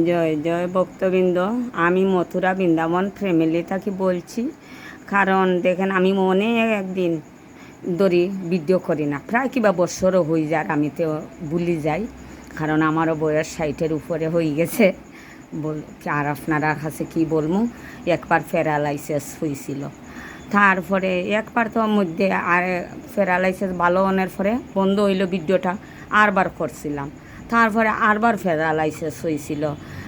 জয় জয় ভক্তবৃন্দ। আমি মথুরা বৃন্দাবন ফ্যামিলি থেকে বলছি। কারণ দেখেন, আমি মনে একদিন ধরি ভিডিও করি না, প্রায় কিবা বছরও হয়ে যায়, আমি তো ভুলি যাই। কারণ আমারও বয়স 60-এর উপরে হয়ে গেছে। আর আপনারা কাছে কি বলবো, একবার প্যারালাইসিস হয়েছিল। তারপরে একবার তো মধ্যে আর প্যারালাইসিস ভালো হওয়ার পরে বন্ধ হইল ভিডিওটা, আরবার করছিলাম। তারপরে আরবার প্যারালাইসিস হয়েছিল,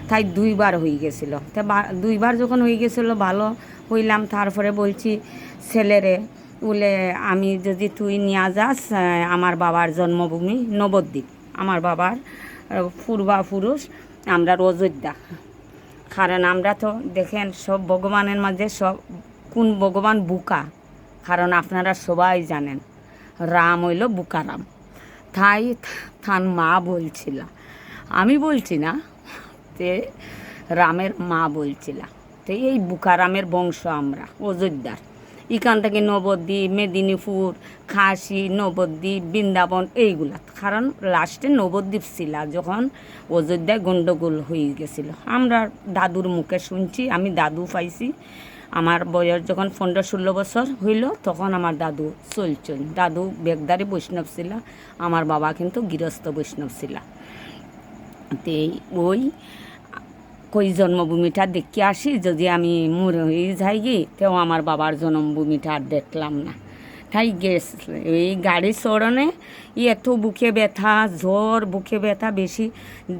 তাই দুইবার হয়ে গেছিল। তা দুইবার যখন হয়ে গেছিলো ভালো হইলাম, তারপরে বলছি ছেলেরে, বলে আমি যদি তুই নিয়ে যাস আমার বাবার জন্মভূমি নবদ্বীপ, আমার বাবার পূর্বাপুরুষ আমরা অযোধ্যা। কারণ আমরা তো দেখেন সব ভগবানের মাঝে সব কোন ভগবান বুকা, কারণ আপনারা সবাই জানেন রাম হইল বুকারাম। তাই তার মা বলছিল, আমি বলছি না, তে রামের মা বলছিল। তো এই বুকারামের বংশ আমরা অযোধ্যার। এখান থেকে নবদ্বীপ, মেদিনীপুর, কাশী, নবদ্বীপ, বৃন্দাবন এইগুলা। কারণ লাস্টে নবদ্বীপ ছিল যখন অযোধ্যায় গণ্ডগোল হয়ে গেছিলো। আমরা দাদুর মুখে শুনছি, আমি দাদু পাইছি। আমার বয়স যখন 15-16 বছর হইল, তখন আমার দাদু চলছেন। দাদু বেগদারি বৈষ্ণব ছিল, আমার বাবা কিন্তু গৃহস্থ বৈষ্ণব ছিল। তো ওই কই জন্মভূমিটা দেখে আসি, যদি আমি মরে যাই গিয়ে, তেও আমার বাবার জন্মভূমিটা আর দেখলাম না। তাই এই গাড়ি চড়নে এত বুকে ব্যথা, জ্বর, বুকে ব্যথা বেশি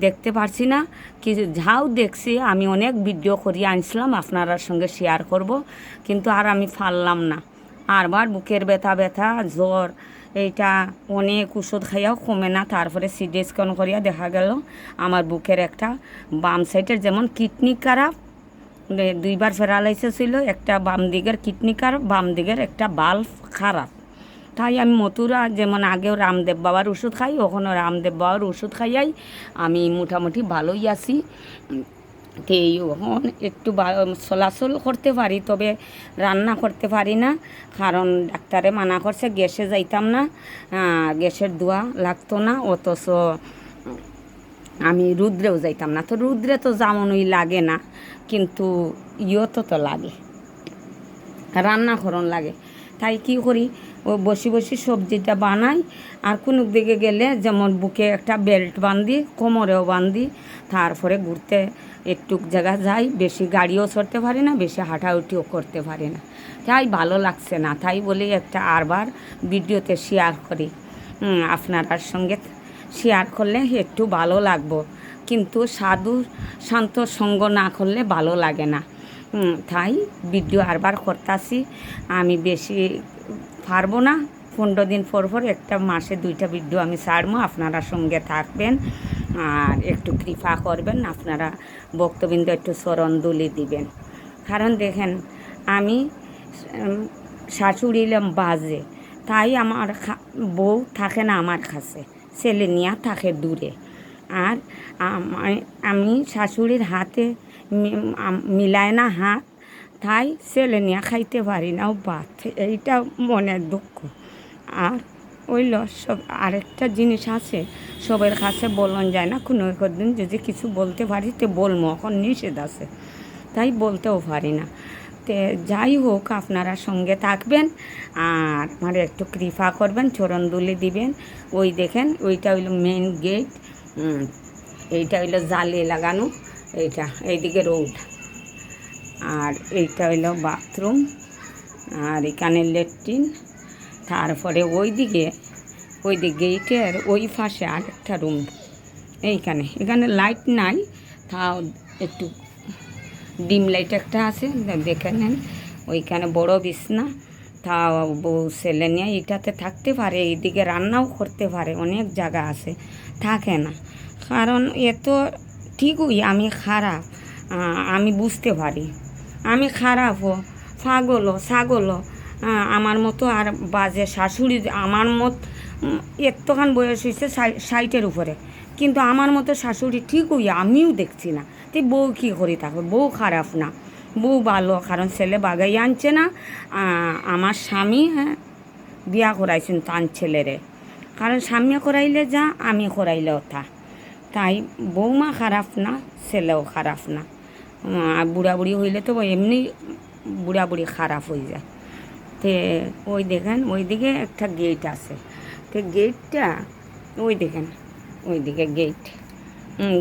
দেখতে পারছি না। কিছু যাও দেখছি, আমি অনেক ভিডিও করিয়ে আনছিলাম, আপনার সঙ্গে শেয়ার করব, কিন্তু আর আমি পারলাম না। আরবার বুকের ব্যথা জ্বর, এইটা অনেক ওষুধ খাইয়াও কমে না। তারপরে সিটি স্ক্যান করিয়া দেখা গেল আমার বুকের একটা বাম সাইডের যেমন কিডনি খারাপ, দুইবার প্যারালাইসিস ছিল, একটা বাম দিকের কিডনি খারাপ, বাম দিকের একটা বাল্ব খারাপ। তাই আমি মথুরা যেমন আগেও রামদেব বাবার ওষুধ খাই, ওখানে রামদেব বাবার ওষুধ খাইয়াই আমি মোটামুটি ভালোই আছি। তো এখন একটু চলাচল করতে পারি, তবে রান্না করতে পারি না। কারণ ডাক্তারে মানা করছে গ্যাসে যাইতাম না, গ্যাসের দোয়া লাগতো না। অথচ আমি রুদ্রেও যাইতাম না। তো রুদ্রে তো যেমনই লাগে না, কিন্তু তো লাগে, রান্না করন লাগে। তাই কি করি, ও বসে বসে সবজিটা বানাই। আর কোনো দিকে গেলে যেমন বুকে একটা বেল্ট বাঁধি, কোমরেও বাঁধি। তারপরে ঘুরতে একটু জায়গা যাই, বেশি গাড়িও চড়তে পারি না, বেশি হাঁটাউটিও করতে পারি না। তাই ভালো লাগছে না, তাই বলি একটা আরবার ভিডিওতে শেয়ার করি। আপনার সঙ্গে শেয়ার করলে একটু ভালো লাগবো, কিন্তু সাধু শান্ত সঙ্গ না করলে ভালো লাগে না। তাই ভিডিও আরবার করতেছি। আমি বেশি পারবো না, 15 দিন পর একটা মাসে 2টা ভিডিও আমি ছাড়বো। আপনারা সঙ্গে থাকবেন আর একটু কৃপা করবেন, আপনারা ভক্তবৃন্দ একটু চরণদুলি দিবেন। কারণ দেখেন, আমি শাশুড়ি বাজে, তাই আমার বউ থাকে না আমার কাছে, ছেলে নিয়ে থাকে দূরে। আর আমি শাশুড়ির হাতে মিলায় না হাত, তাই ছেলে নিয়ে খাইতে পারি না ভাত, এইটা মনের দুঃখ। আর ওইল সব আরেকটা জিনিস আছে, সবের কাছে বলন যায় না। কোনো একদিন যদি কিছু বলতে পারি তো বলবো, এখন নিষেধ আছে, তাই বলতেও পারি না। তো যাই হোক, আপনারা সঙ্গে থাকবেন আর আমার একটু কৃপা করবেন, চরণদুলি দিবেন। ওই দেখেন, ওইটা হইলো মেন গেট, এইটা হইলো জালি লাগানো, এইটা এইদিকে রোড, আর এইটা হইলো বাথরুম, আর এখানে ল্যাট্রিন। তারপরে ওইদিকে গেটের ওই পাশে আরেকটা রুম, এখানে লাইট নাই, তাও একটু ডিম লাইট একটা আছে, দেখে নেন। ওইখানে বড় বিছনা, তাও বউ ছেলে নিয়ে এটাতে থাকতে পারে, এইদিকে রান্নাও করতে পারে, অনেক জায়গা আছে, থাকে না। কারণ এত ঠিকই আমি খারাপ, আমি বুঝতে পারি আমি খারাপও, পাগলও, ছাগলও, আমার মতো আর বাজে শাশুড়ি। আমার এতখান বয়স হয়েছে 60-এর উপরে, কিন্তু আমার মতো শাশুড়ি ঠিকই আমিও দেখছি না। তুই বউ কী করি থাকবে, বউ খারাপ না, বউ ভালো। কারণ ছেলে বাগাই আনছে না, আমার স্বামী বিয়া করাইছেন তার ছেলেরে। কারণ স্বামী করাইলে যা, আমি করাইলে ওথা। তাই বৌমা খারাপ না, ছেলেও খারাপ না। বুড়া বুড়ি হইলে তো এমনি বুড়া বুড়ি খারাপ হয়ে যায়। তে ওই দেখেন ওইদিকে একটা গেট আছে, তো গেটটা ওই দেখেন ওইদিকে গেট,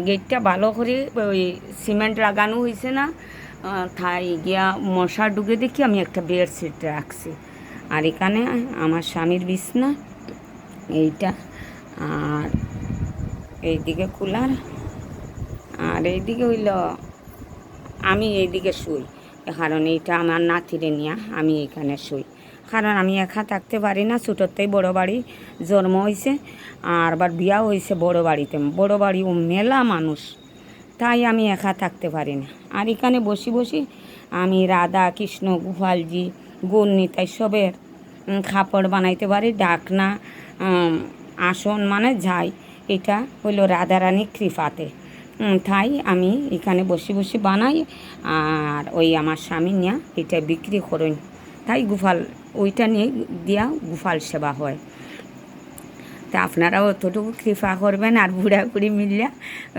গেটটা ভালো করে ওই সিমেন্ট লাগানো হয়েছে না, তাই গিয়া মশা ঢুকে দেখি আমি একটা বেডশিট রাখছি। আর এখানে আমার স্বামীর বিছনা এইটা, আর এইদিকে কুলার, আর এইদিকে হইল আমি এইদিকে শুই, কারণ এইটা আমার নাতিরে নিয়ে আমি এইখানে শুই। কারণ আমি একা থাকতে পারি না, ছোটোতেই বড় বাড়ি জন্ম হয়েছে, আর আবার বিয়াও হয়েছে বড় বাড়িতে, বড় বাড়ি ও মেলা মানুষ, তাই আমি একা থাকতে পারি না। আর এখানে বসি বসি আমি রাধা কৃষ্ণ গোপালজি গৌর নিতাই সবের খাপড় বানাইতে পারি, ডাকনা আসন মানে যাই, এটা হইল রাধারানীর কৃপাতে। তাই আমি এখানে বসে বসে বানাই, আর ওই আমার স্বামী নিয়ে এটা বিক্রি করেন, তাই গোপাল ওইটা নিয়ে দিয়া গোপাল সেবা হয়। তা আপনারাও অতটুকু কৃপা করবেন। আর বুড়া বুড়ি মিলিয়া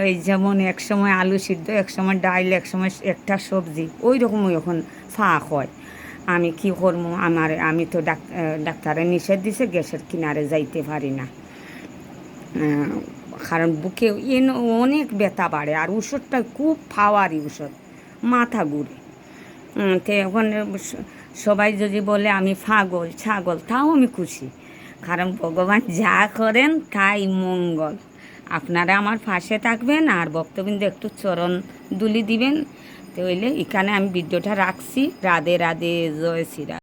ওই যেমন এক সময় আলু সিদ্ধ, এক সময় ডাইল, এক সময় একটা সবজি, ওই রকমই এখন ফাঁক হয়। আমি কি করবো, আমি তো ডাক্তারে নিষেধ দিছে গ্যাসের কিনারে যাইতে পারি না, কারণ বুকে অনেক ব্যথা বাড়ে, আর ওষুধটা খুব পাওয়ারি ওষুধ, মাথা ঘুরে। তো এখন সবাই যদি বলে আমি পাগল ছাগল, তাও আমি খুশি, কারণ ভগবান যা করেন তাই মঙ্গল। আপনারা আমার পাশে থাকবেন, আর ভক্তবৃন্দ একটু চরণ দুলি দিবেন। তো হইলে এখানে আমি ভিডিওটা রাখছি। রাধে রাধে, জয় শ্রীরাম।